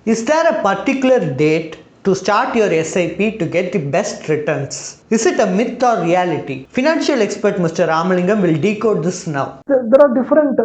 Is there a particular date to start your SIP to get the best returns? Is it a myth or reality? Financial expert Mr. Ramalingam will decode this now. There are different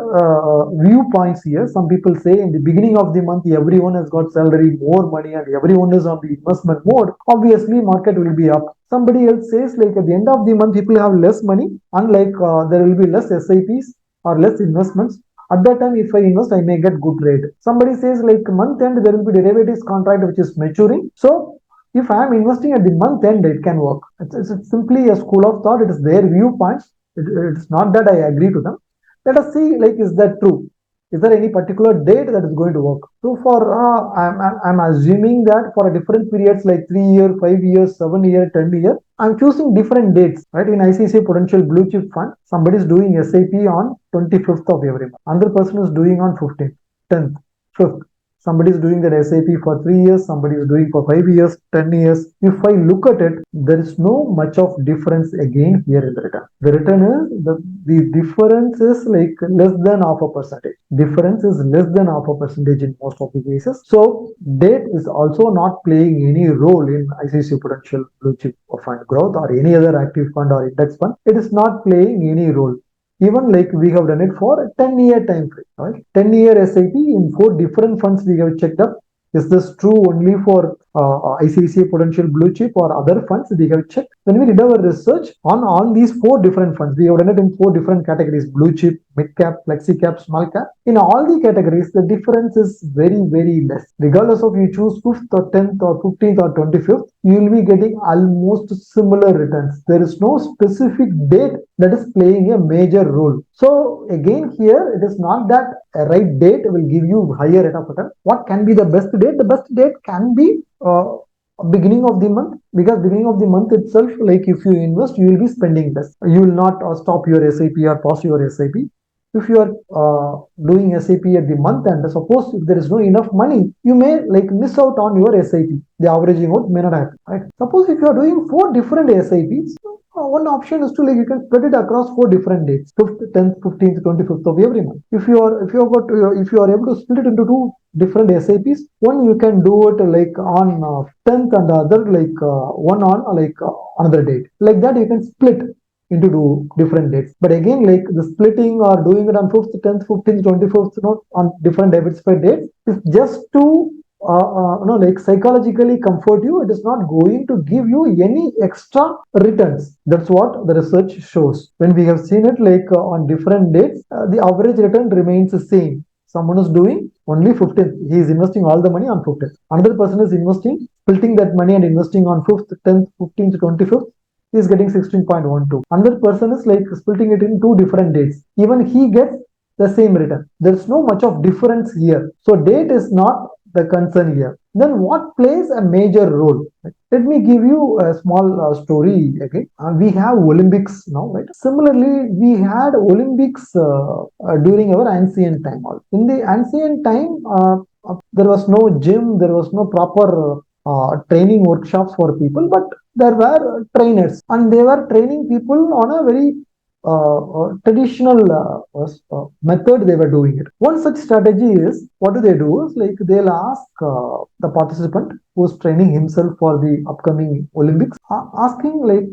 viewpoints here. Some people say in the beginning of the month, everyone has got salary, more money, and everyone is on the investment mode. Obviously, market will be up. Somebody else says like at the end of the month, people have less money, unlike there will be less SIPs or less investments. At that time, if I invest, I may get good rate. Somebody says like month end, there will be derivatives contract which is maturing. So if I am investing at the month end, it can work. It's simply a school of thought. It is their viewpoints. It's not that I agree to them. Let us see, like, is that true? Is there any particular date that is going to work? So for I'm assuming that for a different periods like 3 year, 5 years, 7 year, 10 year, I'm choosing different dates. Right, in ICICI Prudential Blue Chip Fund, somebody is doing SIP on 25th of every month. Another person is doing on 15th, 10th, 5th. Somebody is doing that SIP for 3 years, somebody is doing for 5 years, 10 years. If I look at it, there is no much of difference again here in the return. The return is the difference is like less than half a percentage. Difference is less than half a percentage in most of the cases. So date is also not playing any role in ICICI Prudential Blue Chip Fund growth or any other active fund or index fund. It is not playing any role. Even like we have done it for a 10-year time frame, right? 10-year SIP in 4 different funds we have checked up. Is this true only for ICICI Prudential Blue Chip or other funds? We have checked. When we did our research on these 4 different funds, we have done it in 4 different categories: blue chip, mid cap, flexi cap, small cap. In all the categories, the difference is very, very less. Regardless of you choose 5th or 10th or 15th or 25th, you will be getting almost similar returns. There is no specific date that is playing a major role. So again, here it is not that a right date will give you higher rate of return. What can be the best date? The best date can be beginning of the month, because beginning of the month itself, like if you invest, you will be spending less. You will not stop your SIP or pause your SIP. If you are doing SIP at the month end, suppose if there is no enough money, you may like miss out on your SIP. The averaging out may not happen, right? Suppose if you are doing 4 different SIPs, one option is to like you can spread it across 4 different dates: 5th, 10th, 15th, 25th of every month. If you are able to split it into 2 different SIPs, one you can do it like on 10th and the other like one on another date. Like that you can split into 2 different dates. But again, like the splitting or doing it on 5th, 10th, 15th, 25th, on different diversified dates is just to like psychologically comfort you. It is not going to give you any extra returns. That's what the research shows. When we have seen it like on different dates, the average return remains the same. Someone is doing only 15th. He is investing all the money on 15th. Another person is investing, splitting that money and investing on 5th, 10th, 15th, 25th. He is getting 16.12. Another person is like splitting it in 2 different dates. Even he gets the same return. There's no much of difference here. So date is not the concern here. Then what plays a major role? Let me give you a small story again. We have Olympics now, right? Similarly, we had Olympics during our ancient time. In the ancient time, there was no gym, there was no proper training workshops for people, but there were trainers and they were training people on a very traditional method. They were doing it. One such strategy is, what do they do is like they'll ask the participant who's training himself for the upcoming Olympics, asking like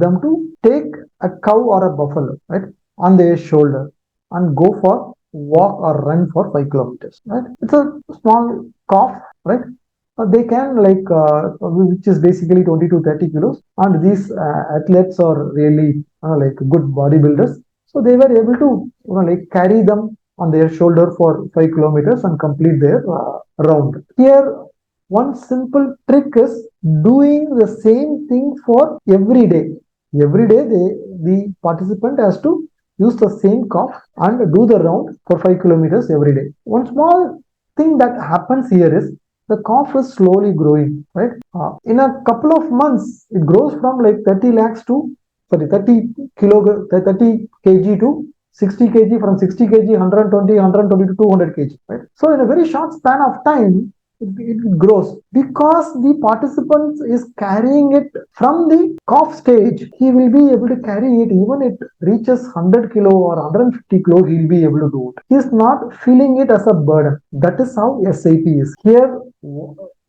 them to take a cow or a buffalo, right, on their shoulder and go for walk or run for 5 kilometers, right? It's a small calf, right? They can like which is basically 20 to 30 kilos, and these athletes are really like good bodybuilders, so they were able to like carry them on their shoulder for 5 kilometers and complete their round. Here one simple trick is doing the same thing for every day. Every day the participant has to use the same calf and do the round for 5 kilometers every day. One small thing that happens here is the calf is slowly growing, right? In a couple of months, it grows from like 30 lakhs to, sorry, 30 kg to 60 kg, from 60 kg, 120 to 200 kg, right? So in a very short span of time, it grows because the participant is carrying it from the cough stage. He will be able to carry it even it reaches 100 kilo or 150 kilo. He will be able to do it. He is not feeling it as a burden. That is how SIP is. Here,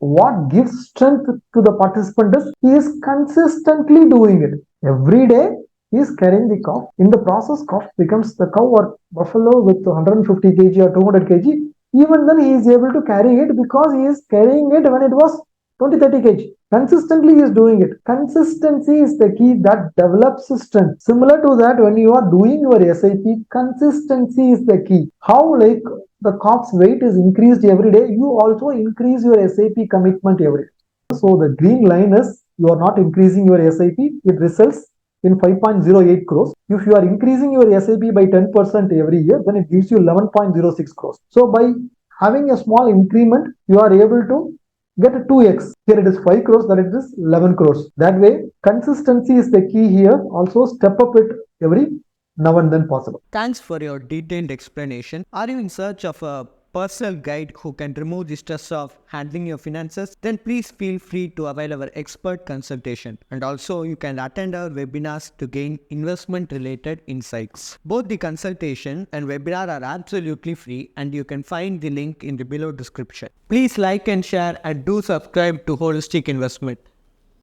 what gives strength to the participant is he is consistently doing it every day. He is carrying the cow. In the process, cow becomes the cow or buffalo with 150 kg or 200 kg. Even then, he is able to carry it because he is carrying it when it was 20-30 kg. Consistently, he is doing it. Consistency is the key that develops strength. Similar to that, when you are doing your SIP, consistency is the key. How like the cop's weight is increased every day, you also increase your SIP commitment every day. So the green line is you are not increasing your SIP, it results in 5.08 crores. If you are increasing your SIP by 10% every year, then it gives you 11.06 crores. So by having a small increment, you are able to get a 2x. Here it is 5 crores, that it is 11 crores. That way, consistency is the key here. Also step up it every now and then possible. Thanks for your detailed explanation. Are you in search of a personal guide who can remove the stress of handling your finances? Then please feel free to avail our expert consultation. And also you can attend our webinars to gain investment related insights. Both the consultation and webinar are absolutely free and you can find the link in the below description. Please like and share and do subscribe to Holistic Investment.